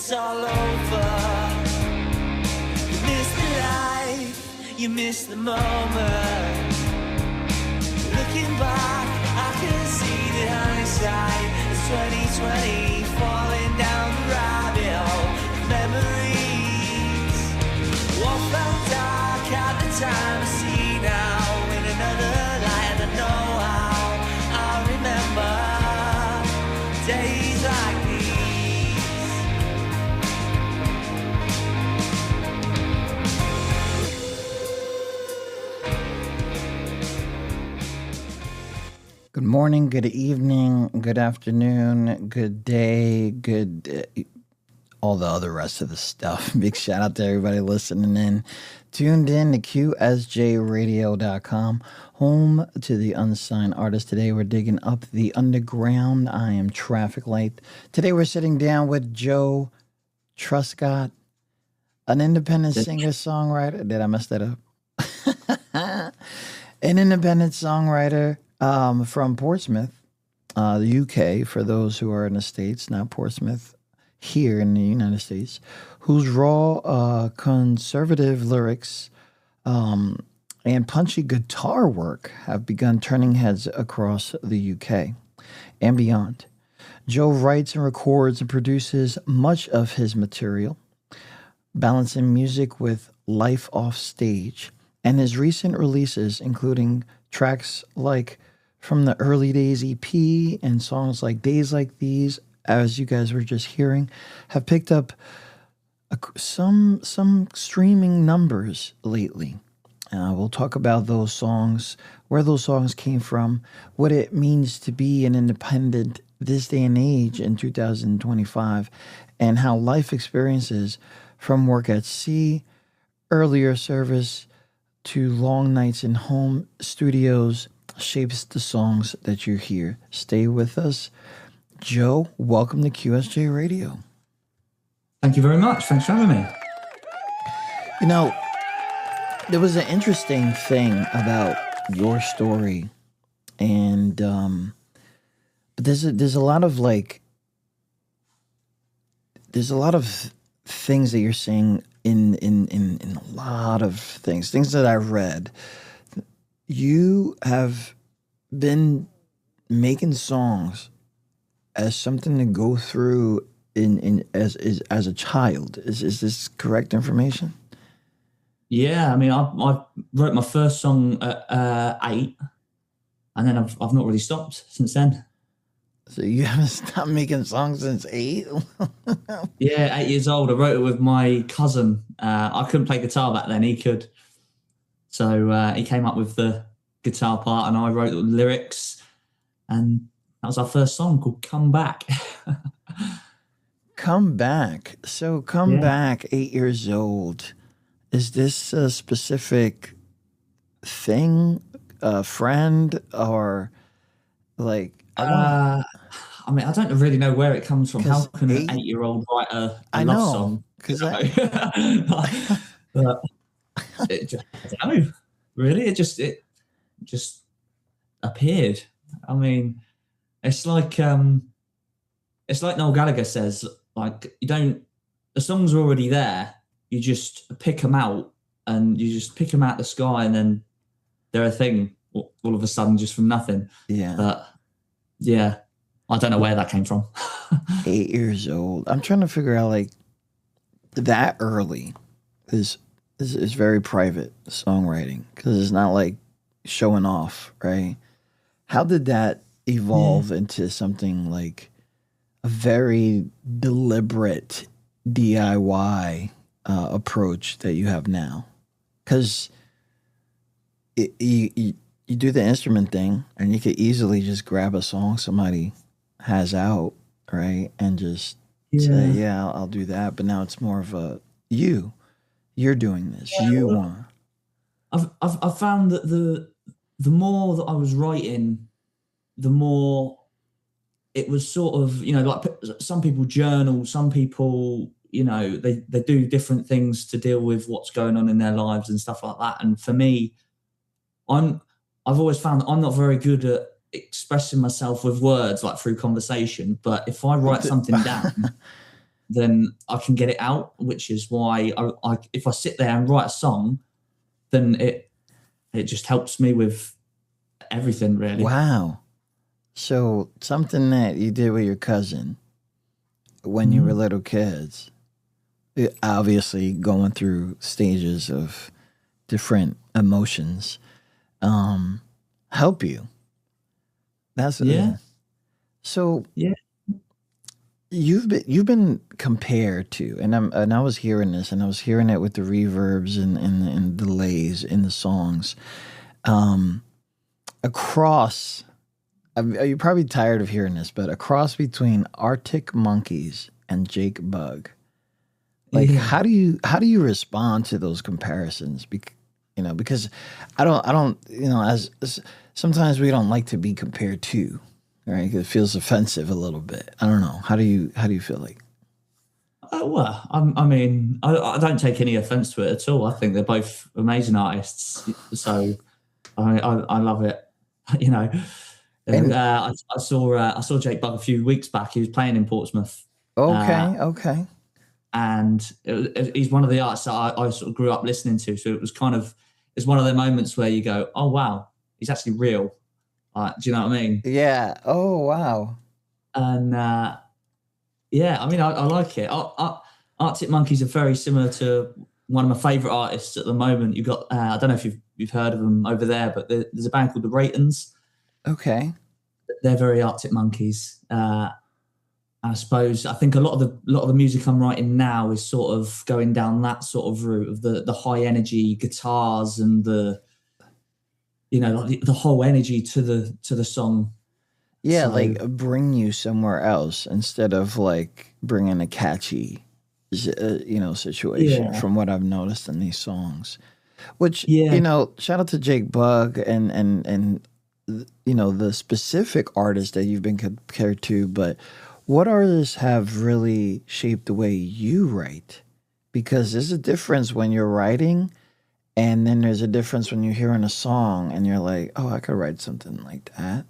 it's all over. You miss the life, you miss the moment. Looking back, I can see the hindsight. It's 2020 falling down the rabbit hole of memories. What felt dark at the time, I see now in another light. I know how I remember days like these. Good morning, good evening, good afternoon, good day, all the other rest of the stuff. Big shout out to everybody listening in. Tuned in to QSJRadio.com, home to the unsigned artist. Today we're digging up the underground. I am Traffic Light. Today we're sitting down with Joe Truscott, an independent singer-songwriter. Did I mess that up? An independent songwriter from Portsmouth, the UK, for those who are in the States, not Portsmouth, here in the United States, whose raw, conservative lyrics and punchy guitar work have begun turning heads across the UK and beyond. Joe writes and records and produces much of his material, balancing music with life off stage, and his recent releases, including tracks like From the Early Days EP and songs like Days Like These, as you guys were just hearing, have picked up some streaming numbers lately. We'll talk about those songs, where those songs came from, what it means to be an independent this day and age in 2025, and how life experiences from work at sea, earlier service, to long nights in home studios shapes the songs that you hear. Stay with us. Joe, welcome to QSJ Radio. Thank you very much. Thanks for having me. You know, there was an interesting thing about your story, and but there's a lot of things that you're saying in a lot of things that I read. You have been making songs as something to go through as a child. Is this correct information? Yeah, I mean, I wrote my first song at 8, and then I've not really stopped since then. So you haven't stopped making songs since 8? Yeah, 8 years old. I wrote it with my cousin. I couldn't play guitar back then. He could. So he came up with the guitar part, and I wrote the lyrics, and that was our first song called Come Back. Come Back. So Come Back, 8 years old. Is this a specific thing, a friend, or like... I mean, I don't really know where it comes from. How can an 8-year-old write a love song? Because but I don't know. Really, it just appeared. I mean, it's like Noel Gallagher says, like, the songs are already there. You just pick them out, and you just pick them out the sky, and then they're a thing all of a sudden, just from nothing. Yeah. But yeah, I don't know where that came from. 8 years old. I'm trying to figure out, like, that early is very private songwriting, because it's not like showing off, right? How did that evolve into something like a very deliberate DIY approach that you have now? Because you do the instrument thing, and you could easily just grab a song somebody has out, right, and just say, "Yeah, I'll do that." But now it's more of a you're doing this. You want. I've found that the more that I was writing, the more it was sort of, like some people journal, some people, they do different things to deal with what's going on in their lives and stuff like that. And for me, I've always found that I'm not very good at expressing myself with words, like through conversation. But if I write something down, then I can get it out, which is why if I sit there and write a song, then it just helps me with everything, really. Wow. So something that you did with your cousin when you were little kids, obviously going through stages of different emotions, help you. That's So Yeah. you've been compared to, and I was hearing this, and I was hearing it with the reverbs and delays in the songs, across. You're probably tired of hearing this, but a cross between Arctic Monkeys and Jake Bugg. Like, how do you respond to those comparisons? Because I don't, as sometimes we don't like to be compared to, right? It feels offensive a little bit. I don't know. How do you feel like? Well, I don't take any offense to it at all. I think they're both amazing artists, so I love it. I saw Jake Bugg a few weeks back. He was playing in Portsmouth. Okay. And he's one of the artists that I sort of grew up listening to. So it's one of the moments where you go, oh wow, he's actually real. Do you know what I mean? Yeah. Oh wow. And I like it. Arctic Monkeys are very similar to one of my favourite artists at the moment. You've got I don't know if you've heard of them over there, but there's a band called the Raytons. Okay. They're very Arctic Monkeys. I think a lot of the music I'm writing now is sort of going down that sort of route of the high energy guitars and the whole energy to the song. Yeah, like bring you somewhere else instead of like bringing a catchy, situation. From what I've noticed in these songs, which shout out to Jake Bugg and the specific artist that you've been compared to, but what artists have really shaped the way you write? Because there's a difference when you're writing, and then there's a difference when you're hearing a song and you're like, oh, I could write something like that.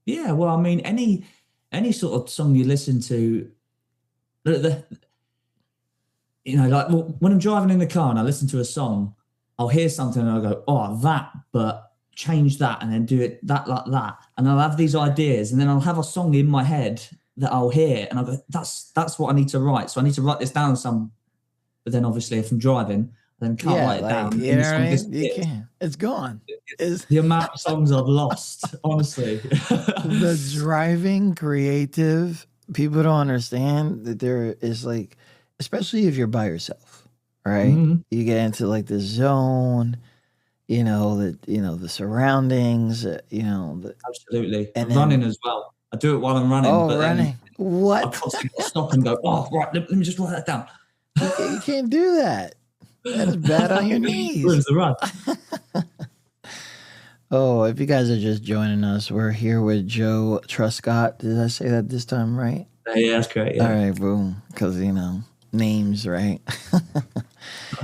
Yeah, well, I mean, any sort of song you listen to, like when I'm driving in the car and I listen to a song, I'll hear something and I'll go, oh, that, but change that and then do it that like that. And I'll have these ideas and then I'll have a song in my head that I'll hear and I'll go, that's what I need to write. So I need to write this down but then obviously if I'm driving, I then can't write it down. You know what I mean? You can't. It's gone. It's the amount of songs I've lost, honestly. The driving creative, people don't understand that there is like, especially if you're by yourself, right? Mm-hmm. You get into like the zone, the surroundings, absolutely. And running as well. I do it while I'm running. Oh, running. What? I constantly stop and go, oh, right, let me just write that down. You can't do that. That is bad on your knees. Where's the run? Oh, if you guys are just joining us, we're here with Joe Truscott. Did I say that this time right? Yeah, that's great. Yeah. All right, boom. Because, names, right?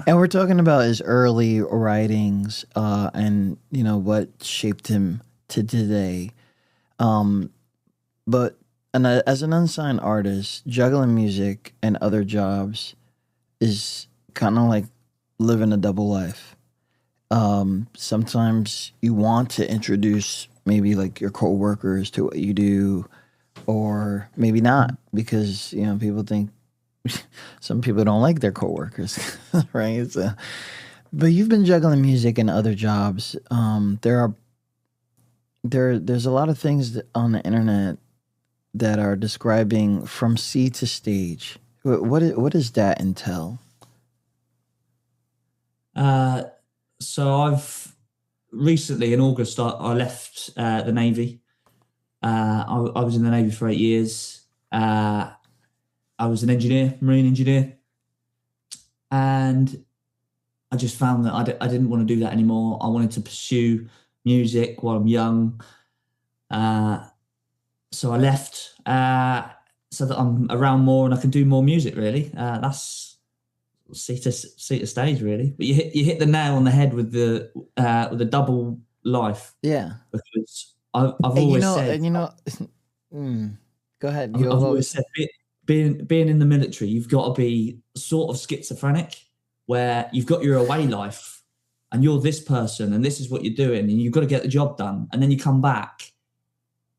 And we're talking about his early writings and, what shaped him to today. But as an unsigned artist, juggling music and other jobs is kind of like living a double life. Sometimes you want to introduce maybe like your coworkers to what you do, or maybe not, because people think some people don't like their coworkers, right? But you've been juggling music and other jobs. There's a lot of things on the internet that are describing from sea to stage. What does that entail? So I've recently in August I left the Navy. I was in the Navy for 8 years. I was an engineer, marine engineer, and I just found that I didn't want to do that anymore. I wanted to pursue music while I'm young. So I left so that I'm around more and I can do more music, really. That's seat to stage, really. But you hit the nail on the head with the double life. Yeah. Because I've always said... go ahead. I've always said being in the military, you've got to be sort of schizophrenic, where you've got your away life and you're this person and this is what you're doing and you've got to get the job done. And then you come back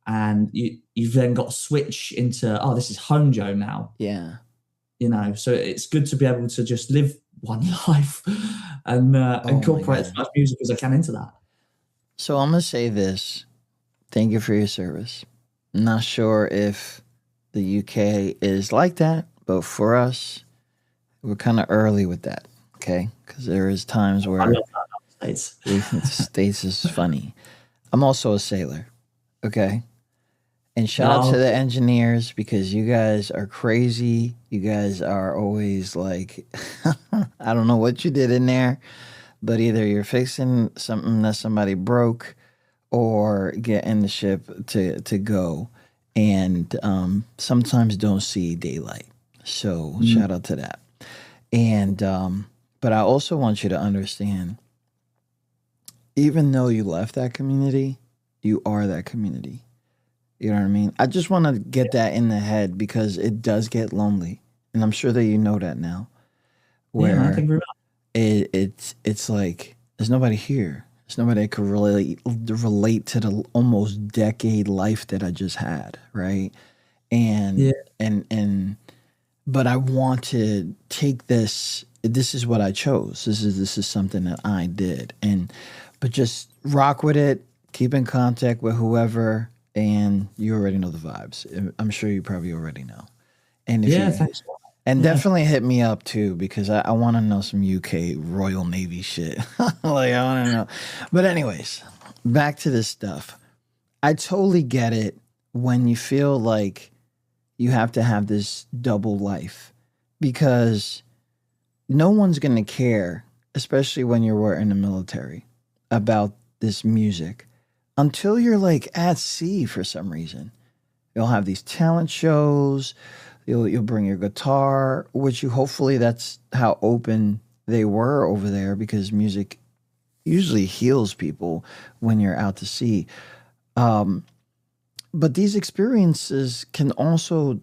and you've then got to switch into, oh, this is home Joe now. Yeah. You know, so it's good to be able to just live one life and incorporate as much music as I can into that. So I'm going to say this. Thank you for your service. I'm not sure if the UK is like that, but for us, we're kind of early with that, okay? Because there is times where I love that. States is funny. I'm also a sailor, okay? And shout out to the engineers, because you guys are crazy. You guys are always like, I don't know what you did in there, but either you're fixing something that somebody broke or getting the ship to go, and sometimes don't see daylight. So shout out to that. And but I also want you to understand, even though you left that community, you are that community. You know what I mean? I just want to get that in the head, because it does get lonely, and I'm sure that you know that now. Where I think it's like there's nobody here. There's nobody that could relate to the almost decade life that I just had, right? And but I want to take this. This is what I chose. This is something that I did, but just rock with it. Keep in contact with whoever. And you already know the vibes. I'm sure you probably already know. And thanks. And definitely hit me up too, because I want to know some UK Royal Navy shit. Like, I want to know. But anyways, back to this stuff. I totally get it when you feel like you have to have this double life, because no one's going to care, especially when you're in the military, about this music. Until you're like at sea for some reason. You'll have these talent shows. You'll bring your guitar, which hopefully that's how open they were over there, because music usually heals people when you're out to sea. But these experiences can also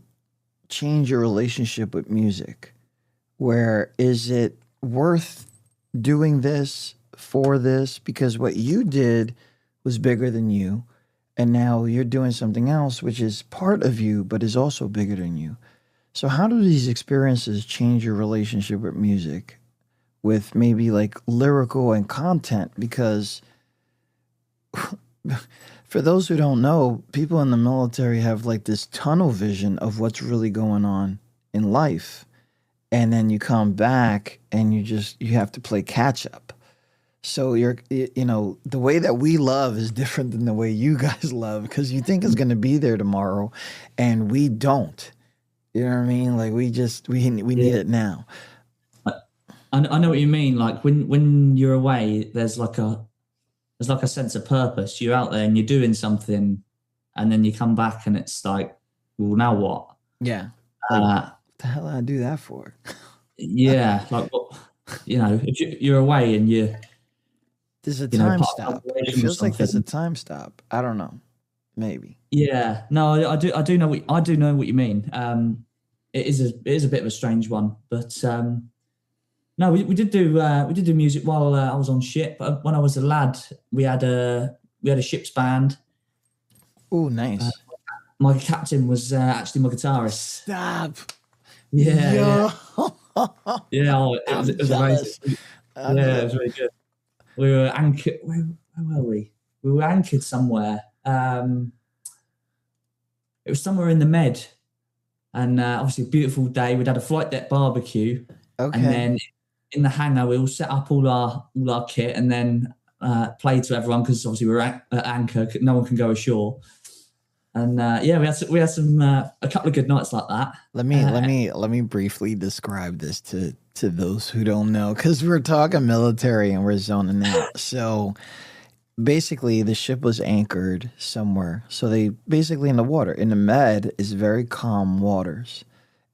change your relationship with music. Where is it worth doing this for this? Because what you did was bigger than you, and now you're doing something else which is part of you but is also bigger than you. So how do these experiences change your relationship with music, with maybe like lyrical and content? Because for those who don't know, people in the military have like this tunnel vision of what's really going on in life, and then you come back and you have to play catch up. So the way that we love is different than the way you guys love, because you think it's going to be there tomorrow, and we don't. You know what I mean? Like we need it now. I know what you mean. Like when you're away, there's like a sense of purpose. You're out there and you're doing something, and then you come back and it's like, well, now what? Yeah. What the hell did I do that for? Yeah. Like, if you're away and there's a time stop. It feels like there's a time stop. I don't know. Maybe. Yeah. No, I do know what you mean. It is a bit of a strange one, but no, we did do music while I was on ship. When I was a lad, we had a ship's band. Oh, nice. My captain was actually my guitarist. Stop. Yeah. Yo. Yeah. It was amazing. Yeah, it was really good. We were anchored. Where were we? We were anchored somewhere. It was somewhere in the Med, and obviously a beautiful day. We'd had a flight deck barbecue, and then in the hangar we all set up all our kit, and then played to everyone, because obviously we were at anchor. No one can go ashore, and we had some a couple of good nights like that. Let me briefly describe this to those who don't know, because we're talking military and we're zoning out. So basically the ship was anchored somewhere. So they basically in the water. In the Med is very calm waters.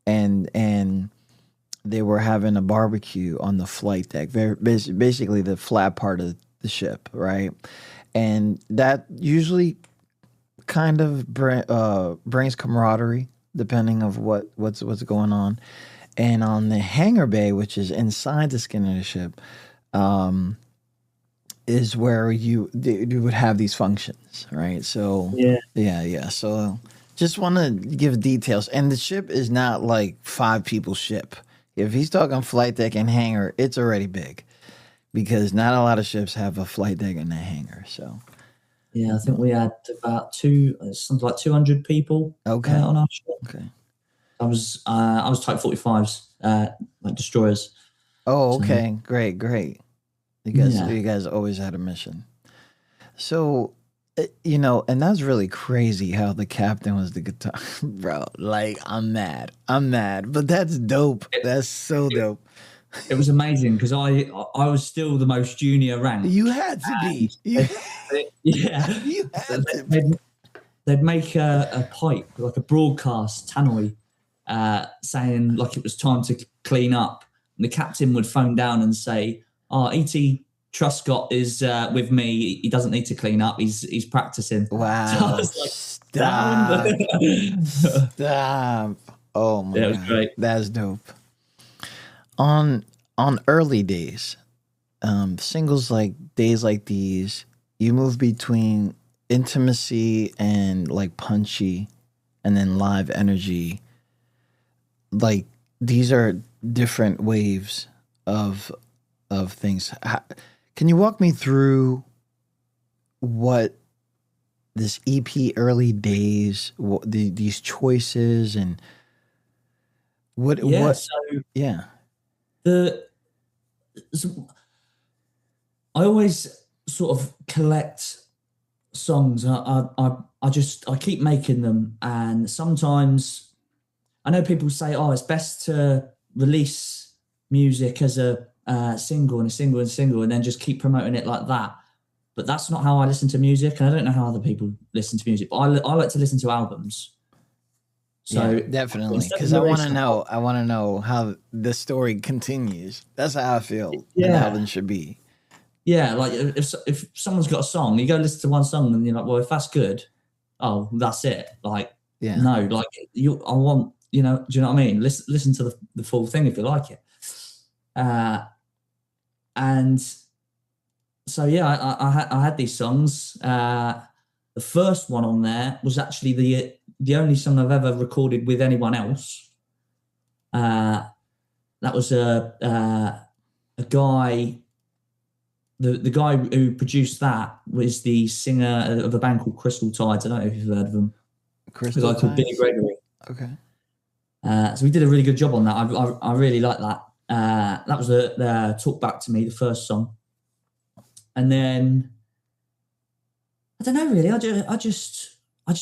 And they were having a barbecue on the flight deck. Basically the flat part of the ship, right? And that usually kind of brings camaraderie depending of what's going on. And on the hangar bay, which is inside the skin of the ship, is where you would have these functions, right? So yeah. So just want to give details. And the ship is not like 5 people ship. If he's talking flight deck and hangar, it's already big, because not a lot of ships have a flight deck and a hangar. So yeah, I think we had about something like 200 people. Okay. On our ship. Okay. I was Type 45s, like destroyers. Oh, okay. So, great. You guys always had a mission. So, and that's really crazy how the captain was the guitar, bro. Like, I'm mad, but that's dope. That's so dope. It was amazing because I was still the most junior rank. You had to be. Yeah. You had to be. They'd make a pipe, like a broadcast tannoy, saying like it was time to clean up. And the captain would phone down and say, E.T. Truscott is with me. He doesn't need to clean up. He's practicing. Wow. So I was like, Stop. Oh, my God. That was great. That's dope. On early days, singles like Days Like These, you move between intimacy and like punchy and then live energy. Like, these are different waves of things. Can you walk me through what this EP early days, these choices, and what? I always sort of collect songs. I keep making them, and sometimes I know people say, it's best to release music as a single and a single and a single, and then just keep promoting it like that. But that's not how I listen to music, and I don't know how other people listen to music. But I like to listen to albums. So yeah, definitely, because I want to know how the story continues. That's how I feel an album should be. Yeah, like if someone's got a song, you go listen to one song, and you're like, well, if that's good, that's it. Like, no, like I want, do you know what I mean? Listen to the full thing if you like it. And so I had these songs. The first one on there was actually the only song I've ever recorded with anyone else. That was a guy. The guy who produced that was the singer of a band called Crystal Tides. I don't know if you've heard of them. Crystal Tides. Called Billy Gregory. Okay. So we did a really good job on that. I really like that. That was the Talk Back to Me, the first song. And then I don't know really. I just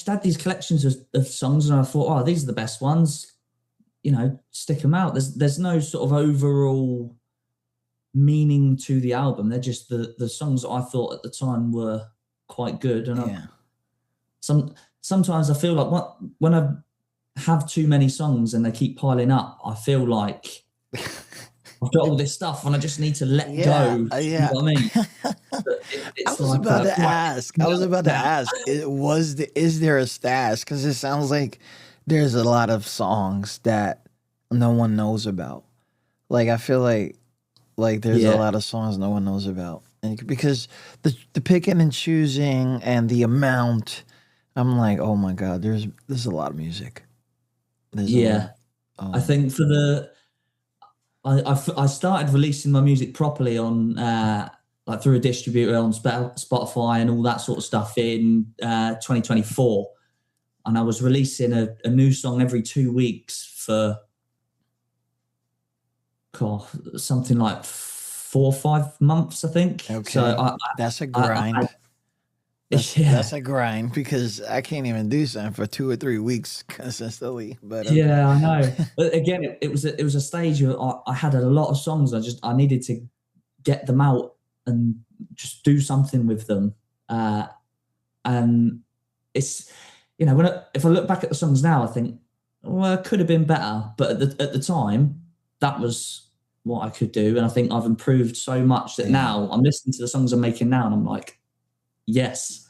had these collections of songs, and I thought, these are the best ones. Stick them out. There's no sort of overall meaning to the album. They're just the songs that I thought at the time were quite good. And sometimes I feel like when I have too many songs and they keep piling up, I feel like I've got all this stuff and I just need to let go. You know what I mean? I was about to ask. Is there a stash? Because it sounds like there's a lot of songs that no one knows about. Like, I feel like there's a lot of songs no one knows about, and because the picking and choosing and the amount, I'm like, oh my God, there's a lot of music. I think I started releasing my music properly on like through a distributor on Spotify and all that sort of stuff in 2024, and I was releasing a new song every 2 weeks for something like 4 or 5 months, I think. Okay, so that's a grind. That's a grind, because I can't even do something for 2 or 3 weeks consistently. But yeah, I know. But again, it was a stage where I had a lot of songs. I needed to get them out and just do something with them. And it's if I look back at the songs now, I think, well, it could have been better. But at the time, that was what I could do, and I think I've improved so much that now I'm listening to the songs I'm making now, and I'm like, yes,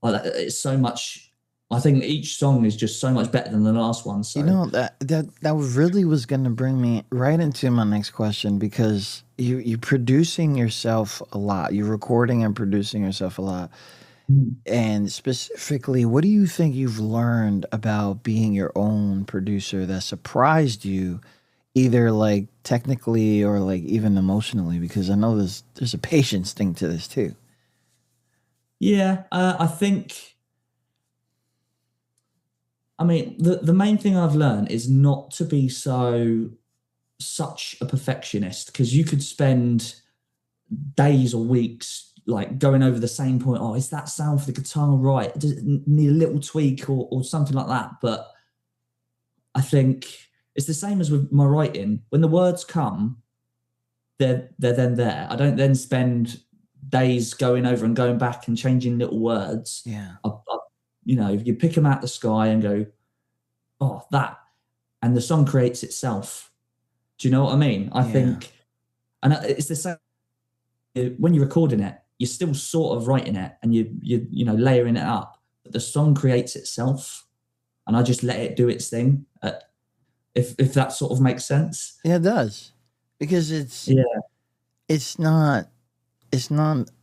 like it's so much I think each song is just so much better than the last one. So You know, that really was going to bring me right into my next question, because you're producing yourself a lot. You're recording and producing yourself a lot. And specifically, what do you think you've learned about being your own producer that surprised you, either like technically or like even emotionally? Because I know there's a patience thing to this too. yeah, I think. I mean, the main thing I've learned is not to be such a perfectionist, because you could spend days or weeks like going over the same point. Oh, is that sound for the guitar right? Does it need a little tweak or something like that? But I think it's the same as with my writing. When the words come, they're then there. I don't then spend days going over and going back and changing little words. Yeah. You pick them out the sky and go, oh, that, and the song creates itself. Do you know what I mean? I think, and it's the same when you're recording it. You're still sort of writing it and you layering it up, but the song creates itself, and I just let it do its thing. If that sort of makes sense. Yeah, it does, because it's not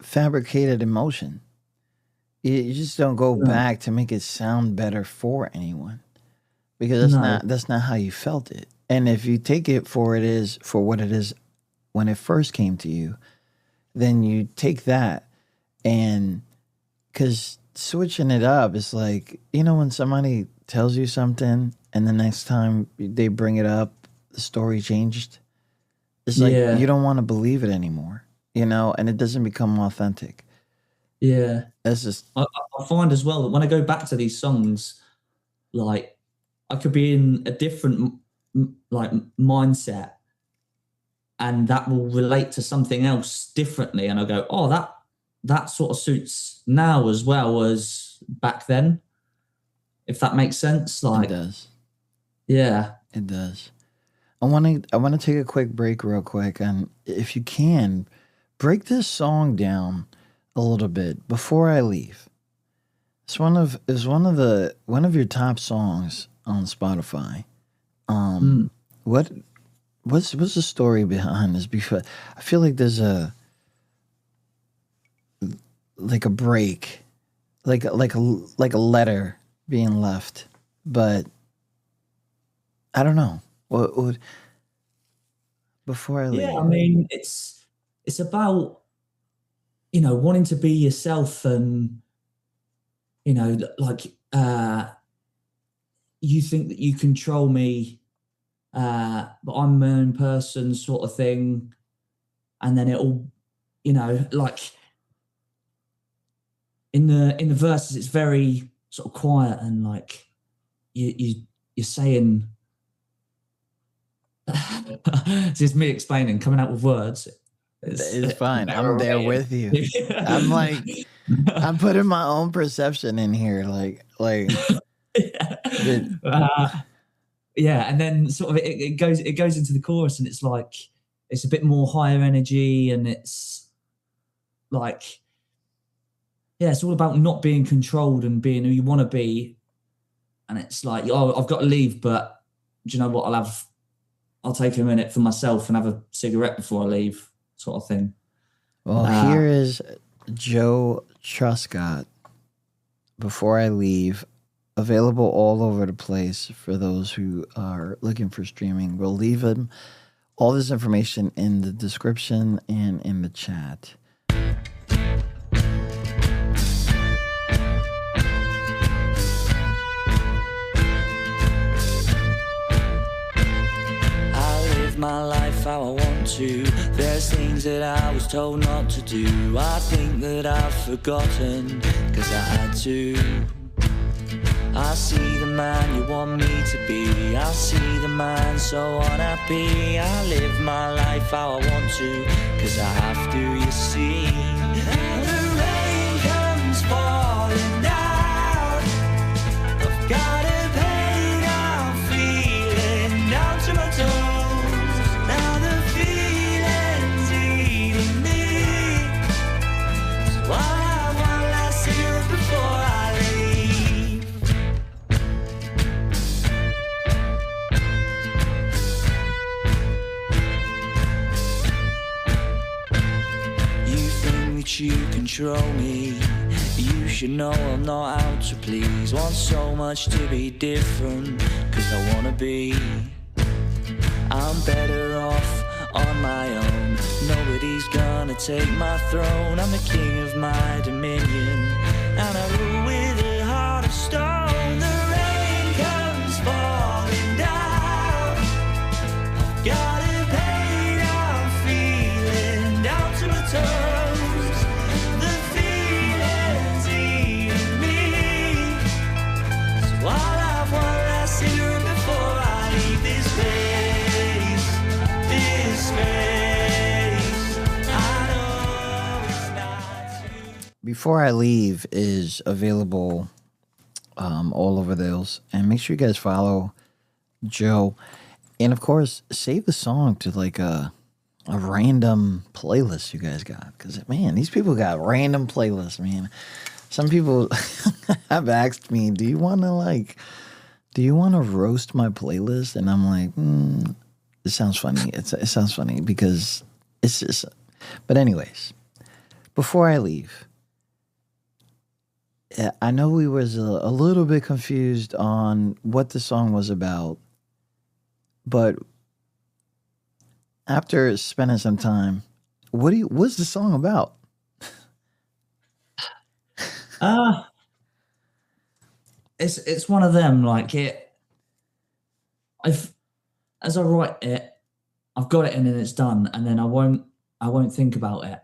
fabricated emotion. You just don't go back to make it sound better for anyone, because that's not how you felt it. And if you take it for what it is when it first came to you, then you take that, and because switching it up is like, when somebody tells you something and the next time they bring it up, the story changed. It's like you don't want to believe it anymore, and it doesn't become authentic. Yeah. That's just. I find as well that when I go back to these songs, like I could be in a different like mindset, and that will relate to something else differently, and I go, oh, that sort of suits now as well as back then, if that makes sense. Like, It does. Yeah. It does. I want to take a quick break real quick, and if you can, break this song down a little bit before I leave. It's one of your top songs on Spotify. What's the story behind this? Because I feel like there's a break, like a letter being left, but I don't know. What before I leave? Yeah, I mean, it's about wanting to be yourself, and like you think that you control me, but I'm my own person, sort of thing. And then it'll, like in the verses, it's very sort of quiet, and like you're saying. It's just me explaining, coming out with words. It's fine. I'm there with you. I'm like, I'm putting my own perception in here, like. Yeah, and then sort of it goes into the chorus, and it's like it's a bit more higher energy, and it's like, yeah, it's all about not being controlled and being who you want to be. And it's like, oh, I've got to leave, but do you know what? I'll take a minute for myself and have a cigarette before I leave, sort of thing. Well, here is Joe Truscott, Before I Leave, available all over the place for those who are looking for streaming. We'll leave him all this information in the description and in the chat. My life how I want to. There's things that I was told not to do. I think that I've forgotten, cause I had to. I see the man you want me to be. I see the man so unhappy. I live my life how I want to, cause I have to, you see. And the rain comes falling down. I've got a pain I'm feeling down to my toes. control me. You should know I'm not out to please. Want so much to be different, 'cause I wanna be. I'm better off on my own. Nobody's gonna take my throne. I'm the king of my dominion, and I rule with a heart of stone. The rain comes falling down. I've got a pain I'm feeling down to my toes. The feeling's eating me. So I'll have one last cigarette before I leave this place. This space. I know it's not too. Before I Leave is available all over those. And make sure you guys follow Joe. And of course, save the song to like a random playlist you guys got. Because, man, these people got random playlists, man. Some people have asked me, do you want to roast my playlist? And I'm like, it sounds funny. It sounds funny because it's just. But anyways, before I leave, I know we was a little bit confused on what the song was about, but after spending some time, what's the song about? It's one of them, like as I write it, I've got it and then it's done, and then I won't think about it.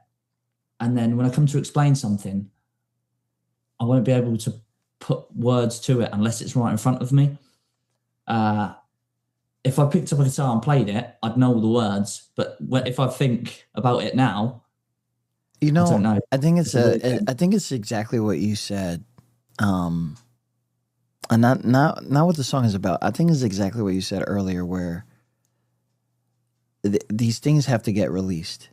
And then when I come to explain something, I won't be able to put words to it unless it's right in front of me. If I picked up a guitar and played it, I'd know all the words. But if I think about it now, I don't know. I think it's exactly what you said. And not what the song is about. I think it's exactly what you said earlier, where these things have to get released.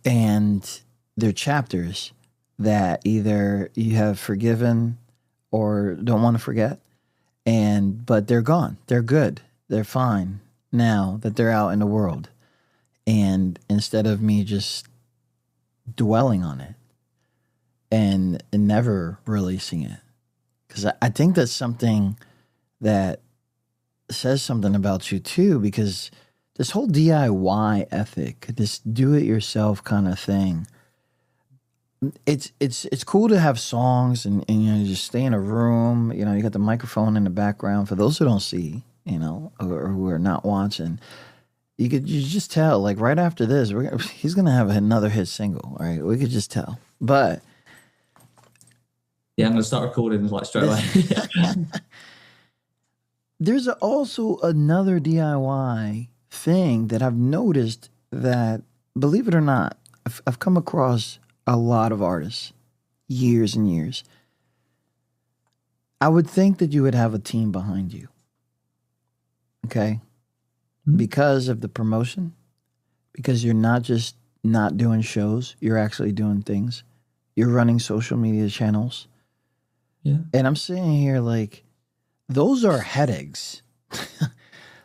And they're chapters that either you have forgiven or don't want to forget, but they're gone. They're good. They're fine now that they're out in the world. And instead of me just dwelling on it and never releasing it, because I think that's something that says something about you too, because this whole DIY ethic, this do-it-yourself kind of thing, it's cool to have songs and you just stay in a room, you got the microphone in the background. For those who don't see, or who are not watching, you just tell, like right after this, he's gonna have another hit single, right? We could just tell. But yeah, I'm gonna start recording like straight away. There's also another DIY thing that I've noticed that, believe it or not, I've come across a lot of artists, years and years. I would think that you would have a team behind you, okay? Mm-hmm. Because of the promotion, because you're not just not doing shows, you're actually doing things. You're running social media channels. Yeah. And I'm sitting here like, those are headaches.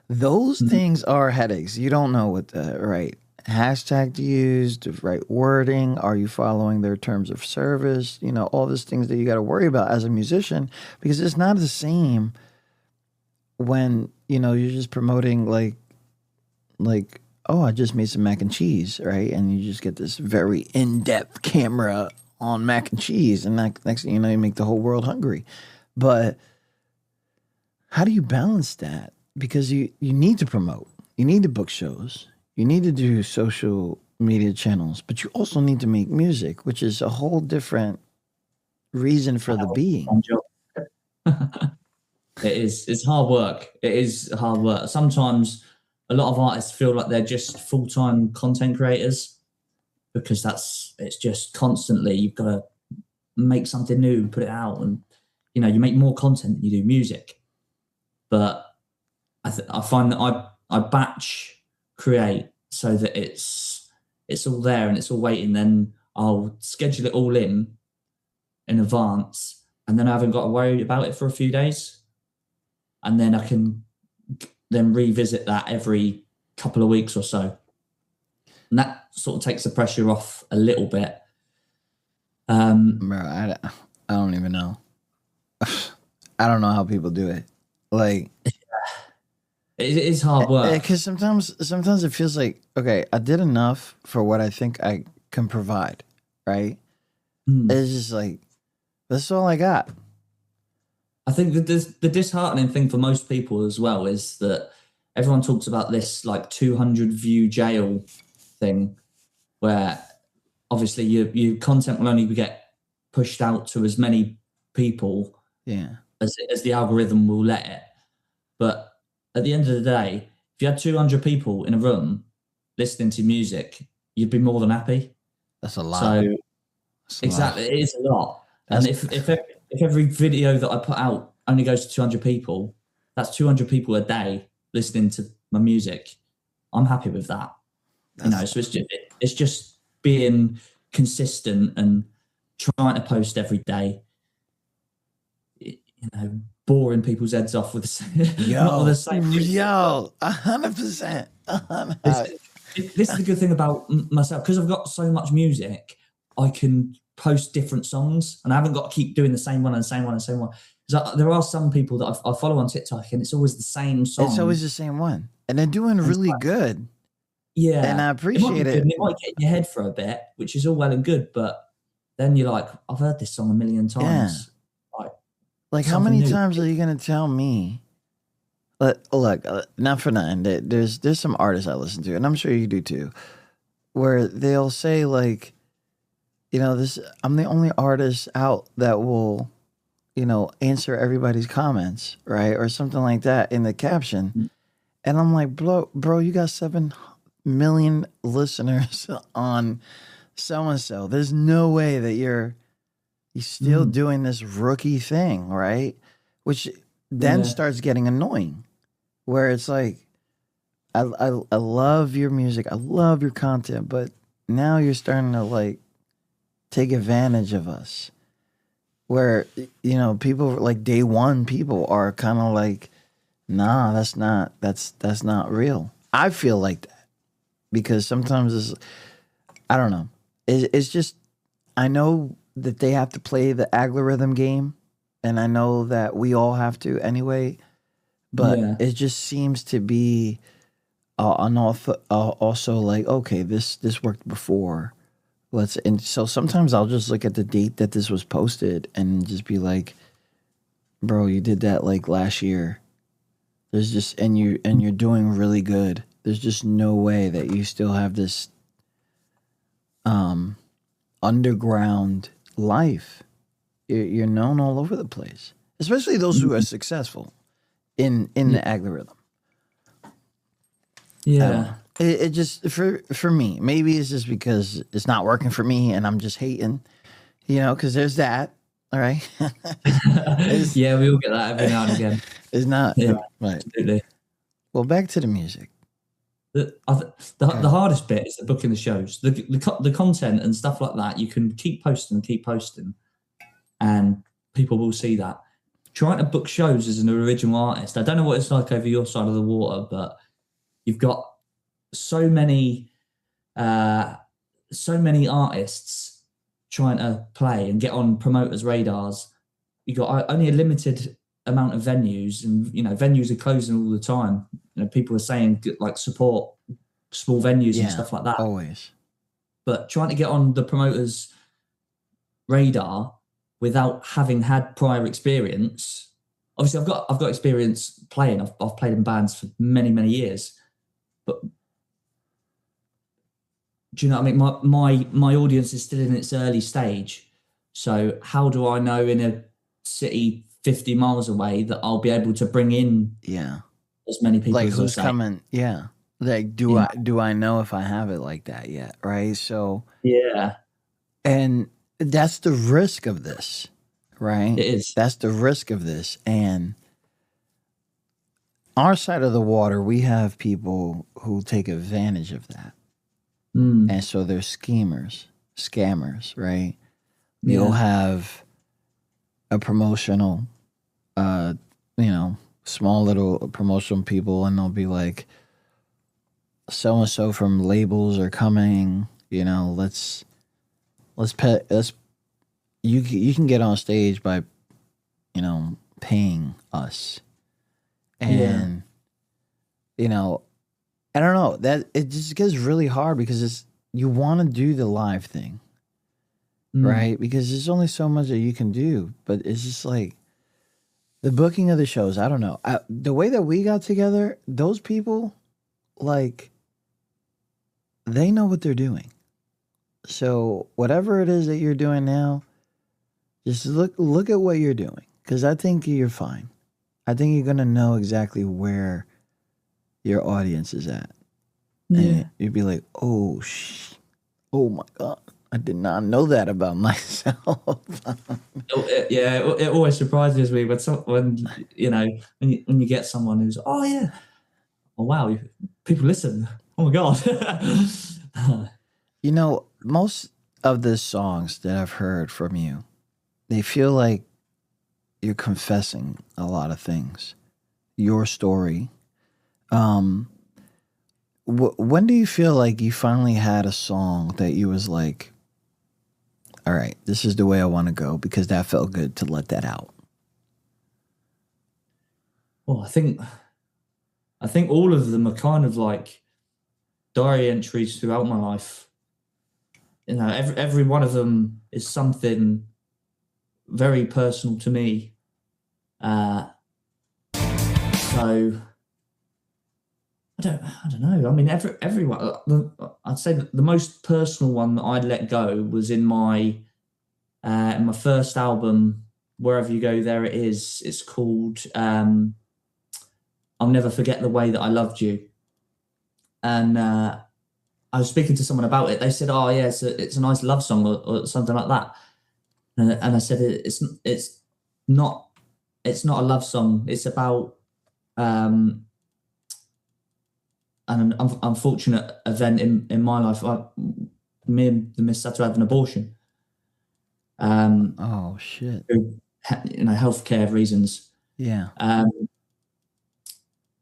Those things are headaches. You don't know what the right hashtag to use, the right wording. Are you following their terms of service? All these things that you got to worry about as a musician, because it's not the same when, you're just promoting like, oh, I just made some mac and cheese, right? And you just get this very in-depth camera on mac and cheese, and next thing you know, you make the whole world hungry. But how do you balance that? Because you need to promote, you need to book shows, you need to do social media channels, but you also need to make music, which is a whole different reason for the being. It's hard work. It is hard work. Sometimes a lot of artists feel like they're just full-time content creators, because it's just constantly, you've got to make something new, put it out, and you make more content than you do music. But I find that I batch create so that it's all there and it's all waiting. Then I'll schedule it all in advance, and then I haven't got to worry about it for a few days. And then I can then revisit that every couple of weeks or so. And that sort of takes the pressure off a little bit. Bro, I don't even know. I don't know how people do it. Like, it is hard work. because sometimes it feels like, okay, I did enough for what I think I can provide, right? It's just like, that's all I got. I think that the disheartening thing for most people as well is that everyone talks about this like 200 view jail thing, where obviously your content will only get pushed out to as many people as the algorithm will let it. But at the end of the day, if you had 200 people in a room listening to music, you'd be more than happy. That's a lot. So That's a exactly, lot. it is a lot. And if every video that I put out only goes to 200 people, that's 200 people a day listening to my music. I'm happy with that. So it's just being consistent and trying to post every day. Boring people's heads off with not with the same. 100%. This is the good thing about myself, because I've got so much music. I can post different songs, and I haven't got to keep doing the same one and the same one and the same one. Because there are some people that I follow on TikTok, and it's always the same song. It's always the same one, and they're doing really good. Yeah, and I appreciate it. And it might get in your head for a bit, which is all well and good, but then you're like, I've heard this song a million times. Like how many times are you gonna tell me? Look, not for nothing. There's some artists I listen to, and I'm sure you do too, where they'll say like, I'm the only artist out that will, answer everybody's comments, right, or something like that in the caption, and I'm like, bro, you got 7 million listeners on so and so. There's no way that you're still doing this rookie thing, right? Which then starts getting annoying, where it's like, I love your music, I love your content, but now you're starting to like take advantage of us. Where people like day one people are kind of like, nah, that's not real. I feel like that because sometimes I don't know. It's just, I know that they have to play the algorithm game, and I know that we all have to anyway, but it just seems to be also like, okay, this worked before. And so sometimes I'll just look at the date that this was posted and just be like, bro, you did that like last year. There's just, and you're doing really good. There's just no way that you still have this underground life. You're known all over the place, especially those who are successful in the algorithm. Yeah. It just, for me, maybe it's just because it's not working for me and I'm just hating, because there's that. All right. Yeah, we all get that every now and again. It's not. Yeah, right. Absolutely. Well, back to the music. The hardest bit is the booking the shows, the content and stuff like that. You can keep posting, and people will see that. Trying to book shows as an original artist, I don't know what it's like over your side of the water, but you've got so many artists trying to play and get on promoters' radars. You got only a limited amount of venues, and venues are closing all the time. People are saying like support small venues and stuff like that. Always. But trying to get on the promoter's radar without having had prior experience. Obviously, I've got experience playing. I've played in bands for many, many years. But do you know what I mean? My audience is still in its early stage. So how do I know in a city 50 miles away that I'll be able to bring in as many people like as who's coming? Yeah. Like do I know if I have it like that yet? Right. So and that's the risk of this, right? It is. That's the risk of this. And our side of the water, we have people who take advantage of that. And so they're scammers, right? You'll have a promotional, small little promotional people, and they'll be like, so-and-so from labels are coming, let's you can get on stage by, paying us, and I don't know, that it just gets really hard because you want to do the live thing, right? Because there's only so much that you can do, but it's just like the booking of the shows. I don't know. The way that we got together, those people, like, they know what they're doing. So whatever it is that you're doing now, just look at what you're doing, because I think you're fine. I think you're gonna know exactly where your audience is at. Yeah. And you'd be like, oh my God, I did not know that about myself. It always surprises me when you get someone who's, oh yeah, oh wow, people listen. Oh my God. Most of the songs that I've heard from you, they feel like you're confessing a lot of things. Your story. When do you feel like you finally had a song that you was like, all right, this is the way I want to go, because that felt good to let that out? Well, I think all of them are kind of like diary entries throughout my life. Every one of them is something very personal to me. So I don't know. I mean, everyone. I'd say the most personal one that I let go was in my first album, Wherever You Go, There It Is. It's called I'll Never Forget the Way That I Loved You. And I was speaking to someone about it. They said, "Oh yeah, it's a nice love song or something like that." And I said, "It's not a love song. It's about an unfortunate event in my life. Me and the miss had to have an abortion. Oh shit! Through, healthcare reasons. Yeah.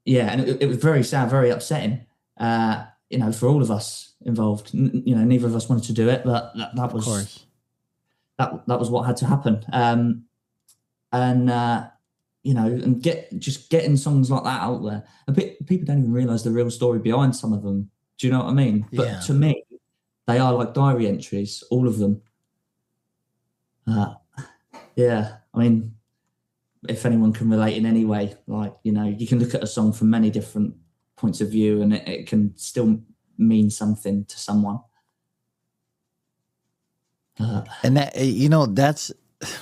Yeah, and it was very sad, very upsetting. For all of us involved. Neither of us wanted to do it, but that was, of course, that was what had to happen. And getting songs like that out there. People don't even realize the real story behind some of them. Do you know what I mean? But Yeah. to me, they are like diary entries, all of them. Yeah, I mean, if anyone can relate in any way, like, you can look at a song from many different points of view, and it can still mean something to someone. And that,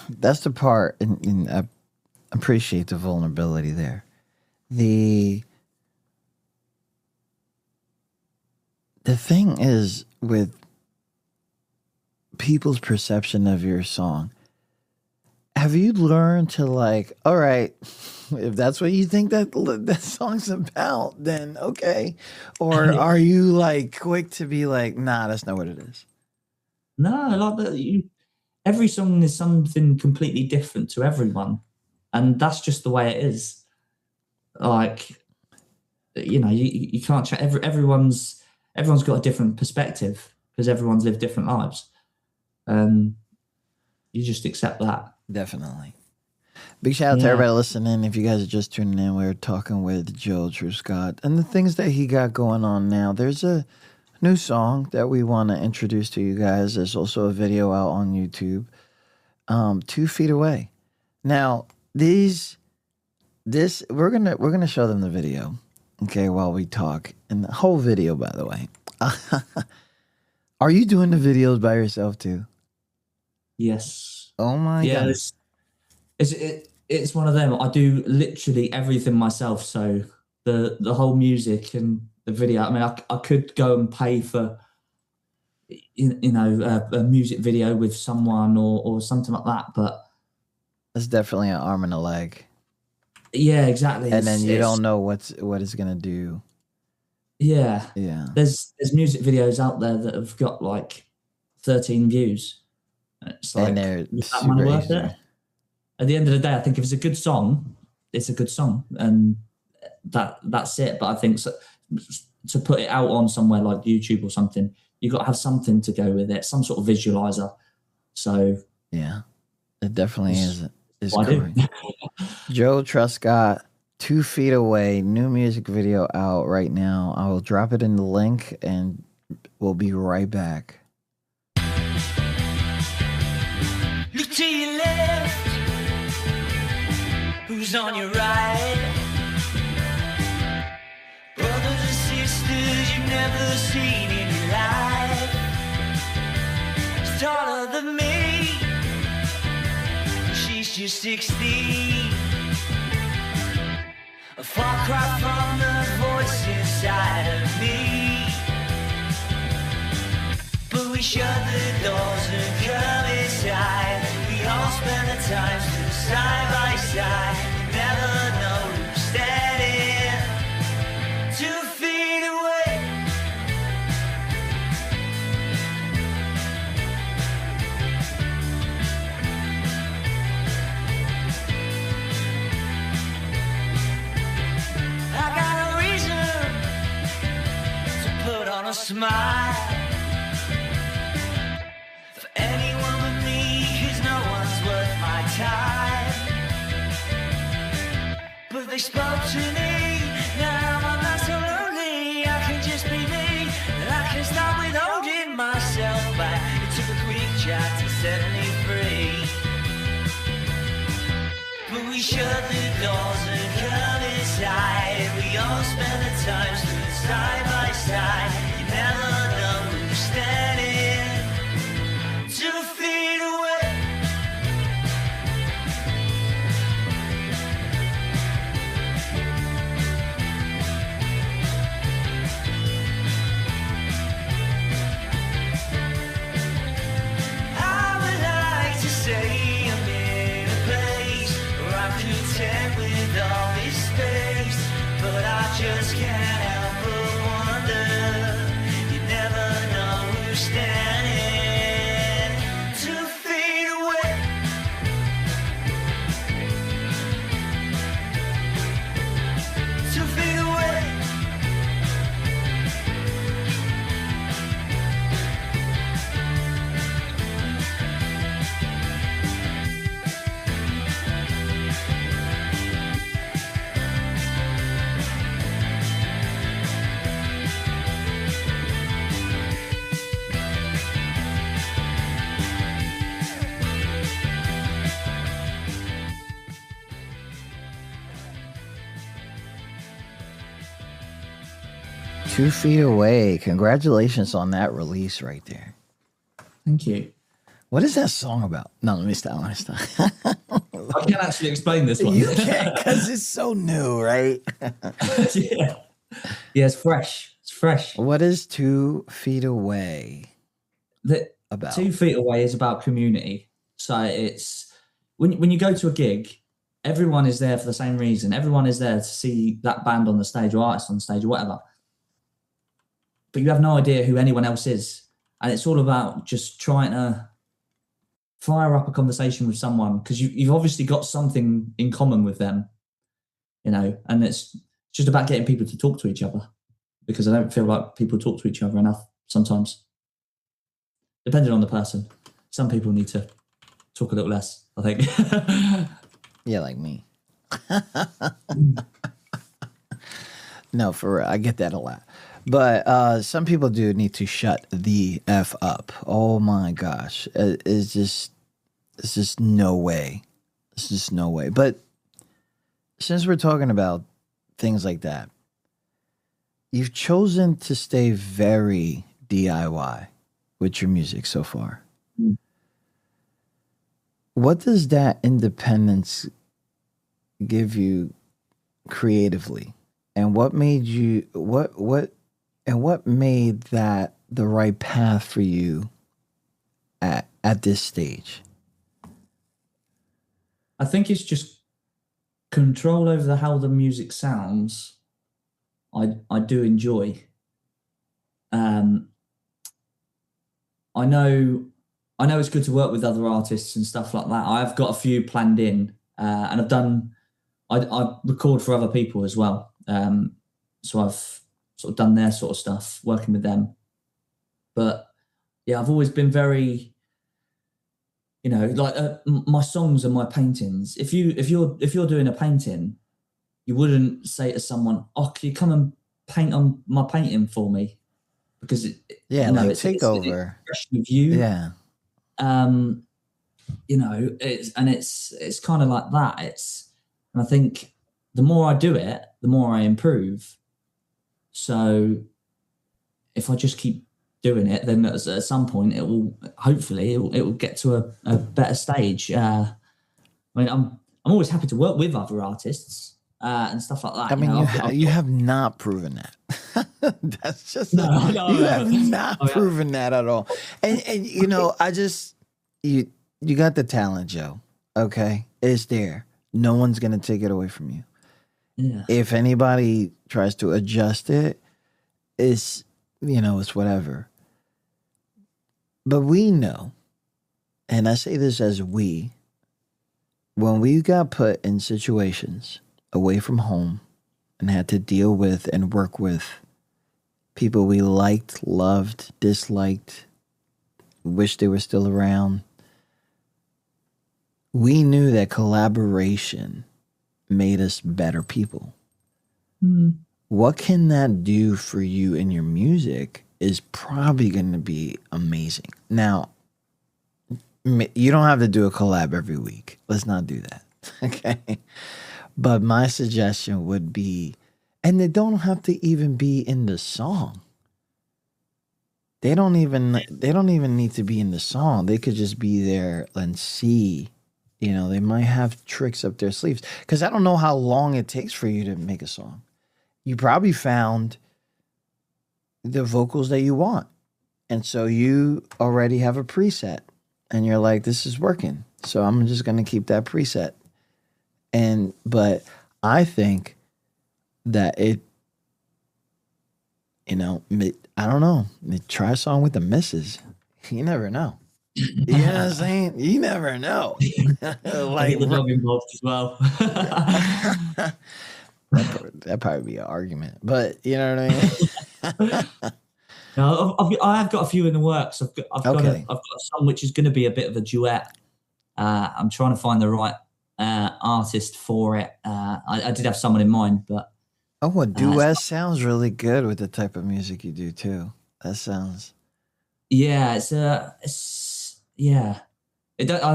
that's the part, and I appreciate the vulnerability there. The thing is, with people's perception of your song, have you learned to, like, all right, if that's what you think that song's about, then okay? Or are you like quick to be like, nah, that's not what it is? No, like that. Every song is something completely different to everyone, and that's just the way it is. Like, you can't change. Everyone's got a different perspective because everyone's lived different lives. You just accept that. Definitely. Big shout out to everybody listening. If you guys are just tuning in, we're talking with Joe Truscott and the things that he got going on now. There's a new song that we want to introduce to you guys. There's also a video out on YouTube, 2 Feet Away. Now, we're gonna show them the video, okay, while we talk. And the whole video, by the way. Are you doing the videos by yourself too? Yes. Oh my God. It's one of them. I do literally everything myself. So the whole music and the video. I mean, I could go and pay for a music video with someone or something like that, but it's definitely an arm and a leg. Yeah, exactly. And then you don't know what it's gonna do. Yeah. Yeah. There's music videos out there that have got like 13 views. It's like, and they're is that money worth it? At the end of the day, I think if it's a good song, it's a good song, and that's it. But I think to put it out on somewhere like YouTube or something, you've got to have something to go with it, some sort of visualizer. So yeah, It definitely is I do. correct. Joe Truscott, 2 Feet Away, new music video out right now. I will drop it in the link and we'll be right back. Look to your left, who's on your right? Brothers and sisters you've never seen in your life. She's taller than me, she's just 16. A far cry from the voice inside of me. But we shut the doors and come inside. We all spend the time stood side by side. You never know who's standing 2 feet away. I got a reason to put on a smile. But they spoke to me, now I'm not so lonely. I can just be me, and I can stop withholding myself back. It took a quick chat to set me free. But we shut the doors and come inside. We all spend the time stood side by side. You never know who's standing 2 feet away. Just can't help but wonder. You never know who's standing 2 feet away. Two feet away. Two Feet Away. Congratulations on that release right there. Thank you. What is that song about? No, let me stop. I can't actually explain this one. You can't because it's so new, right? Yeah. Yeah, it's fresh. It's fresh. What is 2 Feet Away about? 2 Feet Away is about community. So it's when you go to a gig, everyone is there for the same reason. Everyone is there to see that band on the stage or artist on the stage or whatever. But you have no idea who anyone else is. And it's all about just trying to fire up a conversation with someone because you've obviously got something in common with them, you know, and it's just about getting people to talk to each other because I don't feel like people talk to each other enough sometimes, depending on the person. Some people need to talk a little less, I think. Yeah, like me. No, for real. I get that a lot. But some people do need to shut the F up. Oh my gosh. It's just no way. It's just no way. But since we're talking about things like that, you've chosen to stay very DIY with your music so far. Mm. What does that independence give you creatively? And what made you what made that the right path for you at this stage? I think it's just control over how the music sounds. I do enjoy. I know it's good to work with other artists and stuff like that. I've got a few planned in, and I record for other people as well. So I've sort of done their sort of stuff, working with them. But yeah, I've always been very like my songs and my paintings. If you're doing a painting, you wouldn't say to someone, "Oh, can you come and paint on my painting for me?" Because take it's an over. expression of you. Yeah. It's kind of like that. And I think the more I do it, the more I improve. So if I just keep doing it, then at some point it will get to a better stage. I mean, I'm always happy to work with other artists and stuff like that. I mean, you have not proven that. That's just you have not proven that at all. And you got the talent, Joe. Okay, it's there. No one's gonna take it away from you. Yeah. If anybody tries to adjust it, it's whatever. But we know, and I say this as when we got put in situations away from home and had to deal with and work with people we liked, loved, disliked, wished they were still around, we knew that collaboration made us better people. Mm. What can that do for you in your music is probably going to be amazing. Now, you don't have to do a collab every week. Let's not do that. Okay. But my suggestion would be, and they don't have to even be in the song. They don't even need to be in the song. They could just be there and see. They might have tricks up their sleeves. Because I don't know how long it takes for you to make a song. You probably found the vocals that you want. And so you already have a preset. And you're like, this is working. So I'm just going to keep that preset. But I think that I don't know. Try a song with the misses. You never know. You know what I'm saying? You never know. Like the dog involved as well. That'd probably be an argument, but you know what I mean? No, I have got a few in the works. I've got a song which is going to be a bit of a duet. I'm trying to find the right artist for it. I did have someone in mind, but a duet sounds really good with the type of music you do too. That sounds. Yeah, I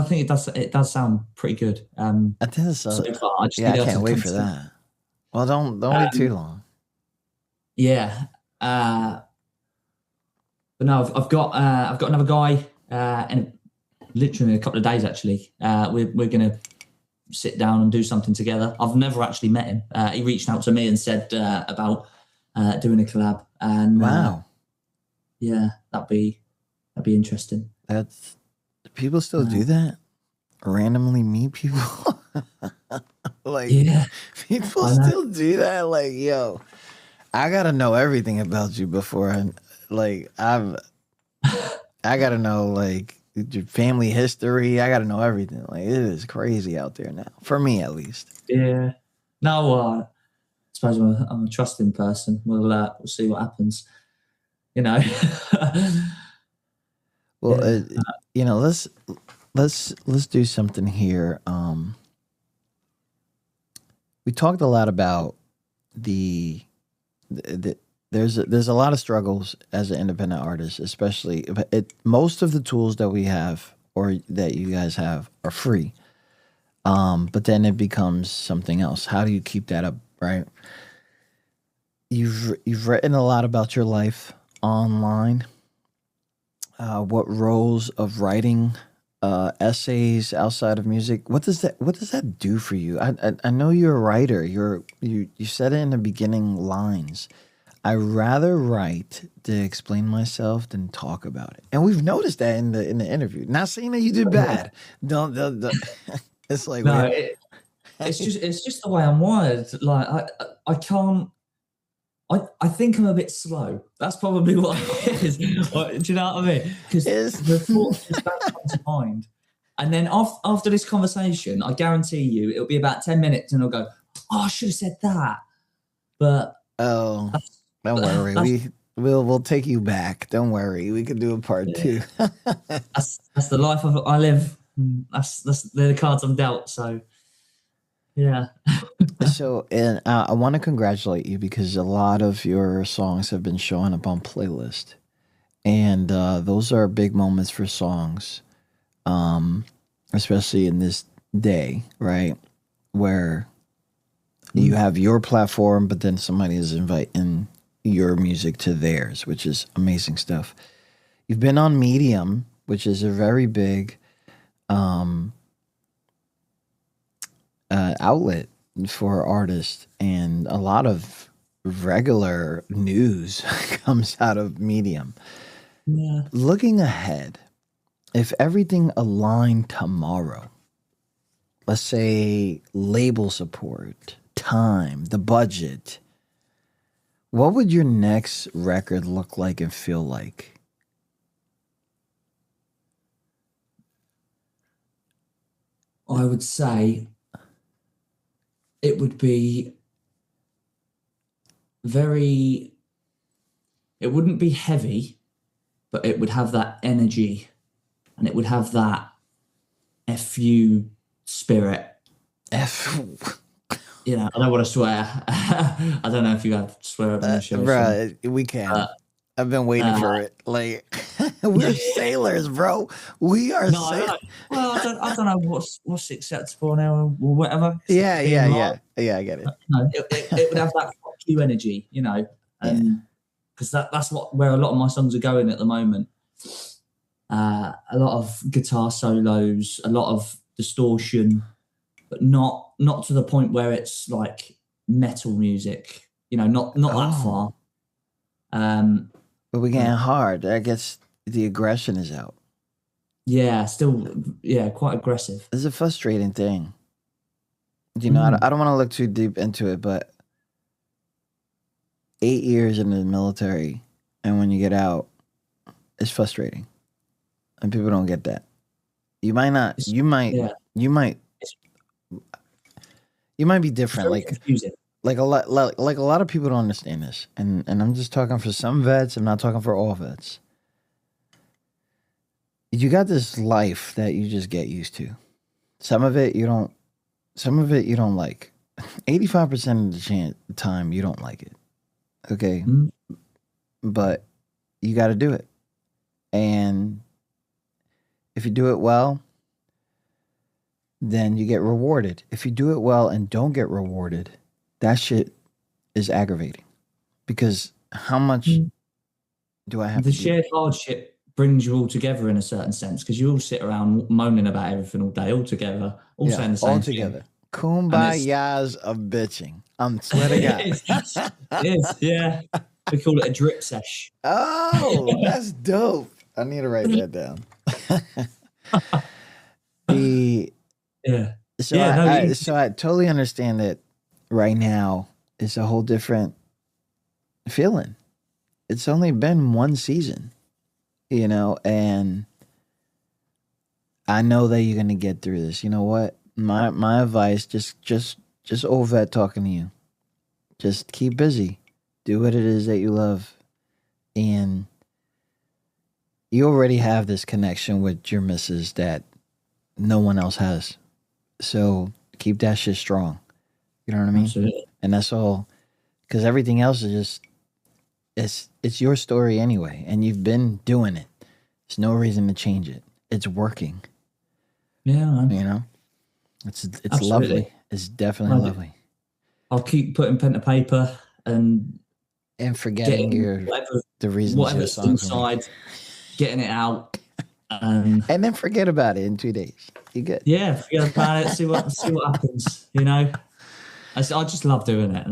think it does sound pretty good. I think so. So far, I can't wait for that. Well, don't wait too long. Yeah. But no, I've got another guy in literally a couple of days. Actually, we're gonna sit down and do something together. I've never actually met him. He reached out to me and said about doing a collab. And wow, yeah, that'd be interesting. That's people still do that. Randomly meet people. People still do that. Like, yo, I gotta know everything about you before I gotta know your family history. I gotta know everything. Like, it is crazy out there now, for me at least. Yeah. No, I suppose I'm a trusting person. We'll see what happens. Well, let's do something here. We talked a lot about there's a lot of struggles as an independent artist, especially most of the tools that we have or that you guys have are free. But then it becomes something else. How do you keep that up, right? You've written a lot about your life online. What roles of writing essays outside of music? What does that do for you? I know you're a writer. You said it in the beginning lines. I rather write to explain myself than talk about it. And we've noticed that in the interview. Not saying that you did bad. Don't. It's like no, it's just the way I'm wired. Like I can't. I think I'm a bit slow. That's probably what it is. Do you know what I mean? Because the thoughts just don't come to mind. And then after this conversation, I guarantee you it'll be about 10 minutes and I'll go, oh, I should have said that. But don't worry. We'll take you back. Don't worry. We could do a part 2. That's the life I live. That's they're the cards I'm dealt. So yeah. So, and I want to congratulate you because a lot of your songs have been showing up on playlist, and those are big moments for songs, especially in this day, right? Where you have your platform, but then somebody is inviting your music to theirs, which is amazing stuff. You've been on Medium, which is a very big outlet for artists, and a lot of regular news comes out of Medium. Yeah. Looking ahead, if everything aligned tomorrow, let's say label support, time, the budget, what would your next record look like and feel like? I would say it would be very, it wouldn't be heavy, but it would have that energy and it would have that FU spirit. F, You know, I don't want to swear. I don't know if you have to swear on the show. bro, we can. I've been waiting for it. Like, we're sailors, bro. We are No, sailors. well, I don't know what's acceptable now or whatever. Yeah, Being yeah, live. yeah. Yeah, I get it. No, it would have that fuck you energy, you know, and because that's where a lot of my songs are going at the moment. A lot of guitar solos, a lot of distortion, but not to the point where it's like metal music, you know, not that far. But we're getting hard. I guess the aggression is out. Yeah, still, yeah, quite aggressive. It's a frustrating thing. You know, I don't want to look too deep into it, but 8 years in the military, and when you get out, it's frustrating, and people don't get that. You might not. You might. Yeah. You might. You might be different. Very confusing. Like a lot of people don't understand this, and I'm just talking for some vets. I'm not talking for all vets. You got this life that you just get used to. Some of it you don't. Some of it you don't like. 85% of the time you don't like it. Okay, but you got to do it, and if you do it well, then you get rewarded. If you do it well and don't get rewarded, that shit is aggravating. Because how much do I have The to do? shared hardship brings you all together in a certain sense because you all sit around moaning about everything all day, all together, all saying the same all thing. together. Kumbayas of bitching. I'm swear to God. It is, yeah. We call it a drip sesh. Oh, that's dope. I need to write that down. So I totally understand that right now it's a whole different feeling. It's only been one season, you know, and I know that you're gonna get through this. You know what? My advice, just old vet talking to you. Just keep busy. Do what it is that you love. And you already have this connection with your missus that no one else has. So keep that shit strong. You know what I mean? Absolutely. And that's all. Because everything else is just, it's your story anyway. And you've been doing it. There's no reason to change it. It's working. Yeah, man. You know? It's lovely. It's definitely lovely. I'll keep putting pen to paper and forgetting the reasons your songs inside, getting it out, and then forget about it in 2 days. You good? Yeah, forget about it. See what happens. You know, I just love doing it.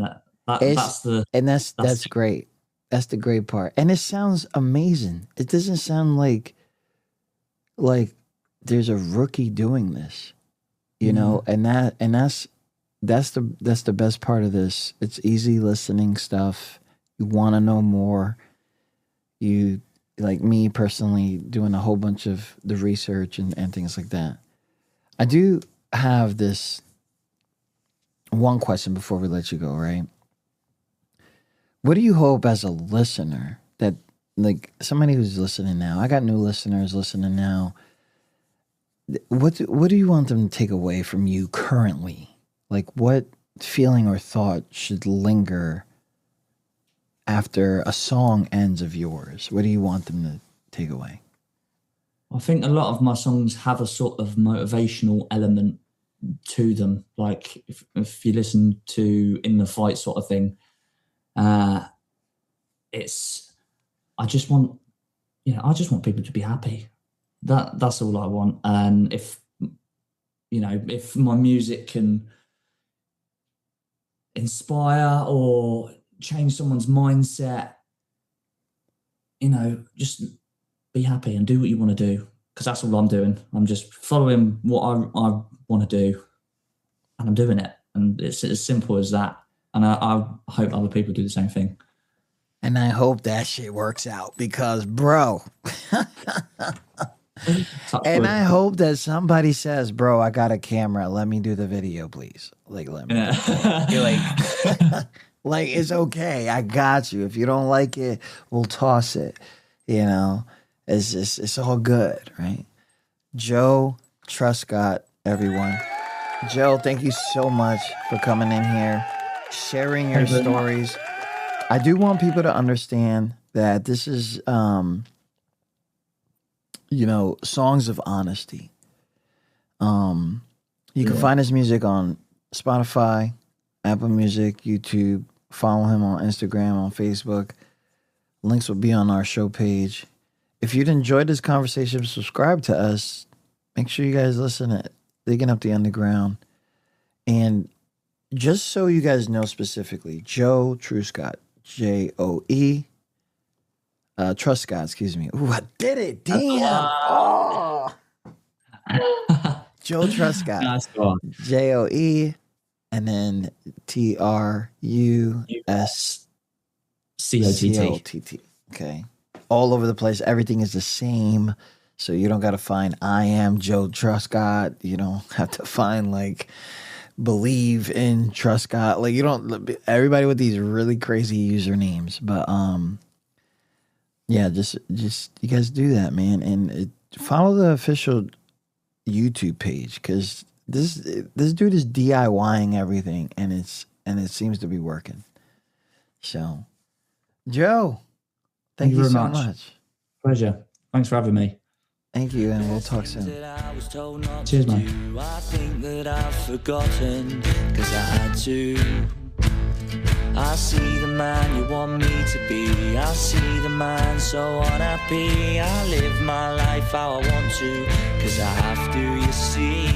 That's great. That's the great part, and it sounds amazing. It doesn't sound like there's a rookie doing this, you know, and that's the best part of this. It's easy listening stuff. You want to know more. You, like me personally, doing a whole bunch of the research and things like that. I do have this one question before we let you go, right? What do you hope as a listener that, like somebody who's listening now, I got new listeners listening now. what do you want them to take away from you currently? Like, what feeling or thought should linger after a song ends of yours? What do you want them to take away? I think a lot of my songs have a sort of motivational element to them. Like if you listen to In the Fight sort of thing, it's, I just want people to be happy. That's all I want. And if my music can inspire or change someone's mindset, just be happy and do what you want to do, because that's all I'm doing. I'm just following what I want to do, and I'm doing it. And it's as simple as that. And I hope other people do the same thing. And I hope that shit works out, because, bro. And I hope that somebody says, bro, I got a camera. Let me do the video, please. Like, let me. Yeah. Like, it's okay. I got you. If you don't like it, we'll toss it. It's just, it's all good, right? Joe Truscott, everyone. Joe, thank you so much for coming in here, sharing your stories. I do want people to understand that this is, songs of honesty. You can find his music on Spotify, Apple Music, YouTube. Follow him on Instagram, on Facebook. Links will be on our show page. If you'd enjoyed this conversation, subscribe to us. Make sure you guys listen to Digging Up the Underground. And just so you guys know specifically, Joe Truscott, Joe Truscott, excuse me. Ooh, I did it. Damn. Oh. Joe Truscott. Nice. Joe, and then Truscott. Okay. All over the place. Everything is the same. So you don't got to find I am Joe Truscott. You don't have to find like believe in Truscott. Like, you don't, everybody with these really crazy usernames. But yeah, just you guys do that, man. And follow the official YouTube page, because this dude is DIYing everything, and it seems to be working. So, Joe, thank you so much. Pleasure. Thanks for having me. Thank you, and we'll talk soon. Cheers, man. I think that I've forgotten, because I had to. I see the man you want me to be. I see the man so unhappy. I live my life how I want to, because I have to, you see.